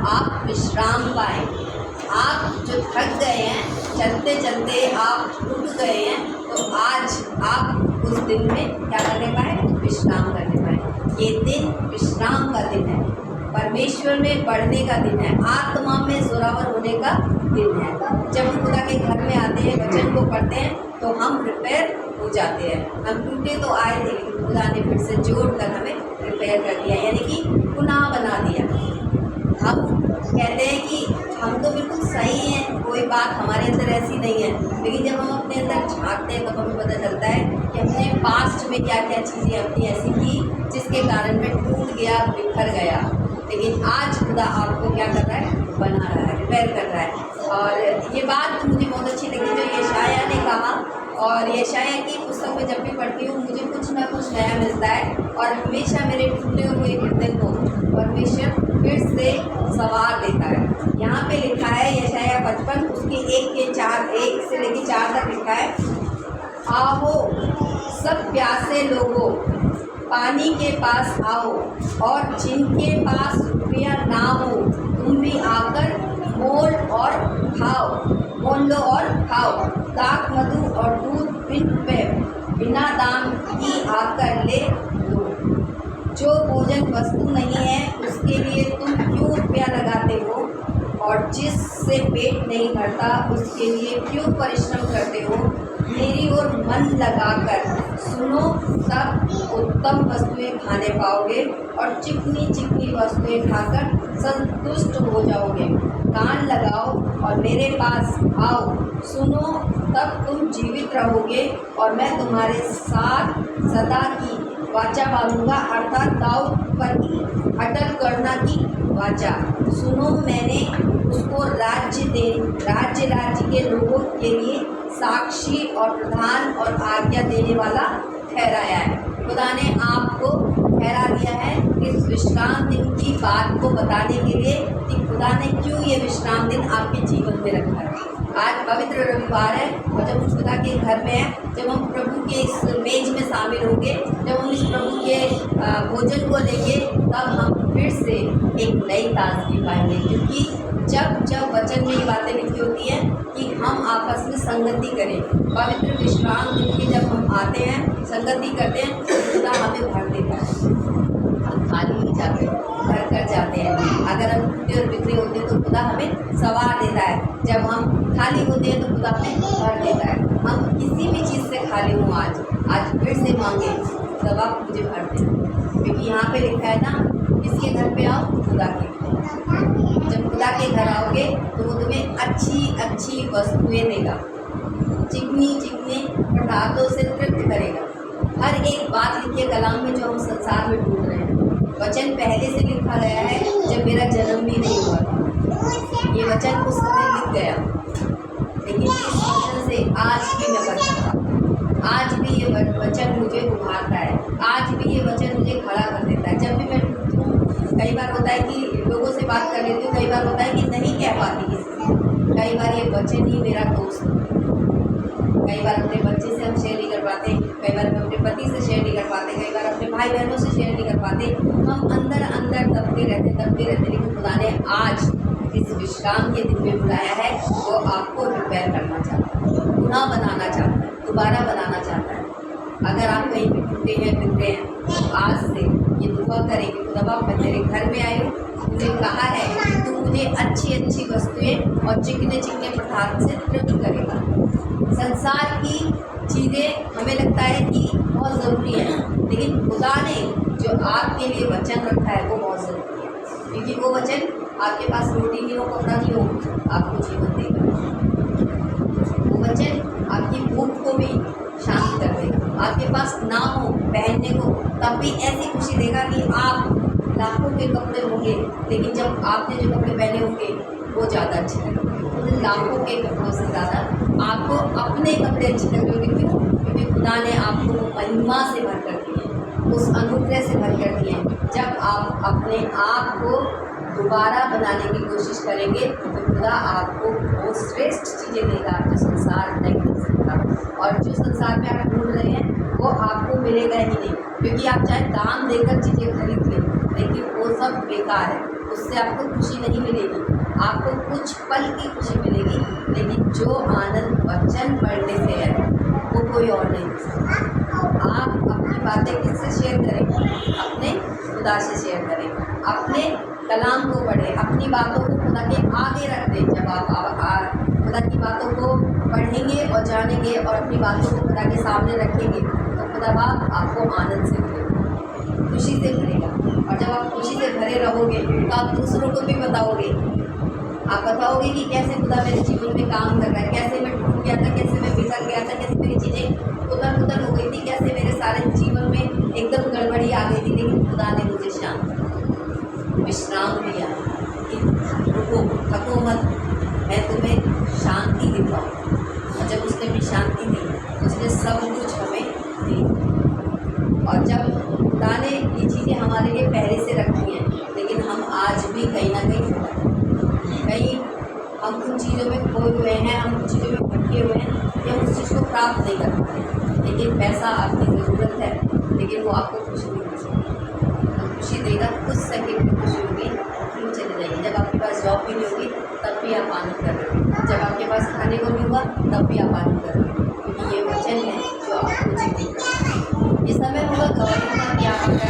आप विश्राम पाएँ। आप जो थक गए हैं, चलते चलते आप उठ गए हैं, तो आज आप उस दिन में क्या करने पाए? विश्राम करने पाए। ये दिन विश्राम का दिन है, परमेश्वर में बढ़ने का दिन है, आत्मा में जोरावर होने का दिन है। जब हम खुदा के घर में आते हैं, वचन को पढ़ते हैं, तो हम रिपेयर हो जाते हैं। हम टूटे तो आए थे, लेकिन खुदा ने फिर से जोड़कर हमें रिपेयर कर दिया, यानी कि पुनः बना दिया। हम कहते हैं कि हम तो बिल्कुल सही हैं, कोई बात हमारे अंदर ऐसी नहीं है, लेकिन जब हम अपने अंदर झांकते हैं तो हमें पता चलता है कि हमने पास्ट में क्या क्या चीज़ें अपनी ऐसी की जिसके कारण में टूट गया, बिखर गया। लेकिन आज खुदा आपको क्या कर रहा है? बना रहा है, रिपेयर कर रहा है। और ये बात मुझे बहुत अच्छी लगी जो यशायाह ने कहा, और यशायाह की पुस्तक में जब भी पढ़ती हूँ मुझे कुछ ना कुछ नया मिलता है, और हमेशा मेरे टूटे हुए हृदय को परमेश्वर फिर से सवार देता है। यहाँ पे लिखा है यशायाह 55 उसके 1 से लेकर 4 तक लिखा है, आओ सब प्यासे लोगों, पानी के पास आओ, और जिनके पास रुपया ना हो तुम भी आकर मोल लो और खाओ। दाख मधु और दूध बिना दाम की आकर ले लो। जो भोजन वस्तु नहीं है उसके लिए तुम क्यों रुपया लगाते हो, और जिससे पेट नहीं भरता उसके लिए क्यों परिश्रम करते हो। मेरी ओर मन लगाकर सुनो, तब उत्तम वस्तुएं खाने पाओगे, और चिकनी चिकनी वस्तुएं खाकर संतुष्ट हो जाओगे। कान लगाओ और मेरे पास आओ, सुनो तब तुम जीवित रहोगे, और मैं तुम्हारे साथ सदा की वाचा बांधूंगा, अर्थात दाऊद पर की अटल करना की वाचा। सुनो, मैंने उसको राज्य के लोगों के लिए साक्षी और प्रधान और आज्ञा देने वाला ठहराया है। खुदा ने आपको ठहरा दिया है इस विश्राम दिन की बात को बताने के लिए कि खुदा ने क्यों ये विश्राम दिन आपके जीवन में रखा है। आज पवित्र रविवार है, और जब हम खुदा के घर में हैं, जब हम प्रभु के इस मेज में शामिल होंगे, जब हम इस प्रभु के भोजन को लेंगे, तब हम फिर से एक नई ताजगी पाएंगे। क्योंकि जब वचन में ये बातें लिखी होती हैं कि हम आपस में संगति करें, पवित्र विश्राम दिन की जब हम आते हैं, संगति करते हैं, तो खुदा हमें भर देता है। हम खाली नहीं जाते, भर कर जाते हैं। अगर हम टूटे और बिखरे होते हैं तो खुदा हमें सवार देता है। जब हम खाली होते हैं तो खुदा हमें भर देता है। हम किसी भी चीज़ से खाली हों, आज फिर से मांगे, तब आप मुझे भर दें। क्योंकि यहाँ पे लिखा है ना, किसके घर पे आओ? खुदा के। जब खुदा के घर आओगे तो वो तुम्हें अच्छी वस्तुएं देगा, चिकनी पदार्थों से तृप्त करेगा। हर एक बात लिखी है कलाम में जो हम संसार में ढूंढ रहे हैं। वचन पहले से लिखा गया है, जब मेरा जन्म भी नहीं हुआ था ये वचन उस समय लिख गया, लेकिन इस वचन से आज भी मैं बच सकता हूँ। आज भी ये वचन मुझे उभारता है, आज भी ये वचन मुझे खड़ा कर देता है। जब भी मैं टूटूँ, कई बार होता है कि लोगों से बात कर लेती हूँ, कई बार होता है कि नहीं कह पाती किसी से, कई बार ये वचन ही मेरा दोस्त है। कई बार अपने बच्चे से हम शेयर नहीं कर पाते, कई बार हम अपने पति से शेयर नहीं कर पाते, कई बार अपने भाई बहनों से शेयर नहीं कर पाते। हम अंदर दबते रहते, लेकिन खुदा ने आज इस विश्राम के दिन में बुलाया है। वो आपको रिपेयर करना चाहता है, पुनः बनाना चाहता है, दोबारा बनाना चाहता है। अगर आप कहीं भी टूटे हैं, बिखरे हैं, तो आज से ये दुआ करें कि खुदा मैं तेरे घर में आई हूँ, मुझे कहा है कि तू मुझे अच्छी वस्तुएं और चिकने पदार्थ से तृप्त करेगा। संसार की चीज़ें हमें लगता है कि बहुत ज़रूरी है, लेकिन खुदा ने जो आपके लिए वचन रखा है वो बहुत ज़रूरी है। क्योंकि वो वचन, आपके पास रोटी नहीं हो, कपड़ा नहीं हो, आपको जीवन देगा। वो वचन आपकी भूख को भी शांत कर देगा। आपके पास ना हो पहनने को, तब भी ऐसी खुशी देगा कि आप लाखों के कपड़े होंगे, लेकिन जब आपने जो कपड़े पहने होंगे वो ज़्यादा अच्छे लगेंगे। उन लाखों के कपड़ों से ज़्यादा आपको अपने कपड़े अच्छे लगेंगे। क्यों? क्योंकि खुदा ने आपको महिमा से भर कर दिए, उस अनुग्रह से भर कर दिए। जब आप अपने आप को दोबारा बनाने की कोशिश करेंगे तो खुदा आपको बहुत श्रेष्ठ चीज़ें देगा जो संसार नहीं दे सकता। और जो संसार में आप ढूंढ रहे हैं वो आपको मिलेगा ही नहीं, क्योंकि आप चाहे दाम देकर चीज़ें खरीद लें, लेकिन वो सब बेकार है। उससे आपको खुशी नहीं मिलेगी, आपको कुछ पल की खुशी मिलेगी, लेकिन जो आनंद वचन पढ़ने से है वो कोई और नहीं दे सकता। आप अपनी बातें किससे शेयर करें? अपने खुदा से शेयर करें, अपने कलाम को पढ़ें, अपनी बातों को खुदा के आगे रख दें। जब आप खुदा की बातों को पढ़ेंगे और जानेंगे और अपनी बातों को खुदा के सामने रखेंगे तो खुदा बाप आपको आनंद से भरेगा, खुशी से भरेगा। और जब आप खुशी से भरे रहोगे तो आप दूसरों को भी बताओगे, आप बताओगे कि कैसे खुदा मेरे जीवन में काम कर रहा है, कैसे मैं टूट गया था, कैसे मैं बिखर गया था, कैसे मेरी चीज़ें उथल-पुथल हो गई थी, कैसे मेरे सारे जीवन में एकदम गड़बड़ी आ गई थी, लेकिन खुदा ने मुझे विश्राम दिया कि रुको, थको मत, मैं तुम्हें शांति देता हूँ। और जब उसने भी शांति दी, उसने सब कुछ हमें दी। और जब खुदा ने ये चीज़ें हमारे लिए पहले से रखी हैं, लेकिन हम आज भी कहीं ना कहीं हम उन चीज़ों में खोए हुए हैं, हम उन चीज़ों में भटके हुए हैं कि हम उस चीज़ को प्राप्त नहीं कर पाते। लेकिन पैसा आपकी ज़रूरत है, लेकिन वो आपको खुशी नहीं दे सकता। खुशी देगा कुछ सेकंड की खुशी होगी, फिर चली जाएगी। जब आपके पास जॉब भी नहीं होगी तब भी आप आनंद कर रहे हो, जब आपके पास खाने को नहीं हुआ तब भी आप आनंद कर रहे हो, क्योंकि ये वचन है जो आपको जीवित करता है। ये समय होगा गवाही का कि आप